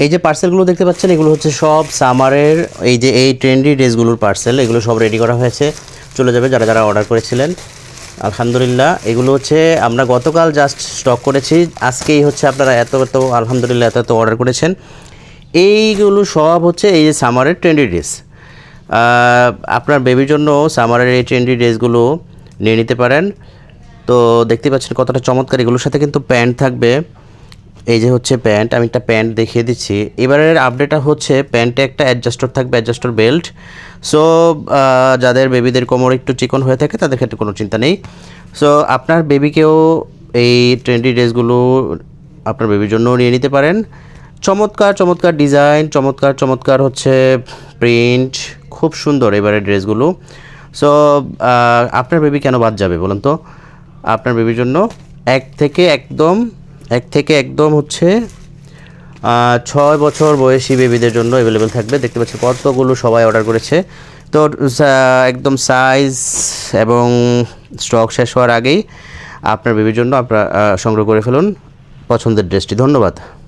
এই যে পার্সেলগুলো দেখতে পাচ্ছেন, এগুলো হচ্ছে সব সামারের এই ট্রেন্ডি ড্রেসগুলোর পার্সেল। এগুলো সব রেডি করা হয়েছে, চলে যাবে যারা যারা অর্ডার করেছিলেন। আলহামদুলিল্লাহ, এগুলো হচ্ছে আমরা গতকাল জাস্ট স্টক করেছি, আজকেই হচ্ছে আপনারা এত আলহামদুলিল্লাহ এত অর্ডার করেছেন। এইগুলো সব হচ্ছে এই যে সামারের ট্রেন্ডি ড্রেস। আপনার বেবির জন্য সামারের এই ট্রেন্ডি ড্রেসগুলো নিয়ে নিতে পারেন। তো দেখতে পাচ্ছেন কতটা চমৎকার। এগুলোর সাথে কিন্তু প্যান্ট থাকবে। এই যে হচ্ছে প্যান্ট, আমি একটা প্যান্ট দেখিয়ে দিচ্ছি। এবারের আপডেটটা হচ্ছে প্যান্টে একটা অ্যাডজাস্টর থাকবে, অ্যাডজাস্টর বেল্ট। সো যাদের বেবিদের কোমর একটু চিকন হয়ে থাকে তাদের ক্ষেত্রে কোনো চিন্তা নেই। সো আপনার বেবিকেও এই ট্রেন্ডি ড্রেসগুলো আপনার বেবির জন্যও নিয়ে নিতে পারেন। চমৎকার চমৎকার ডিজাইন, চমৎকার চমৎকার হচ্ছে প্রিন্ট, খুব সুন্দর এবারের ড্রেসগুলো। সো আপনার বেবি কেন বাদ যাবে বলুন তো? আপনার বেবির জন্য এক থেকে একদম হচ্ছে 6 বছর বয়সী বেবিদের জন্য অ্যাভেলেবেল থাকবে। দেখতে পাচ্ছি কতগুলো সবাই অর্ডার করেছে। তো একদম সাইজ এবং স্টক শেষ হওয়ার আগেই আপনার বেবির জন্য আপনারা সংগ্রহ করে ফেলুন পছন্দের ড্রেসটি। ধন্যবাদ।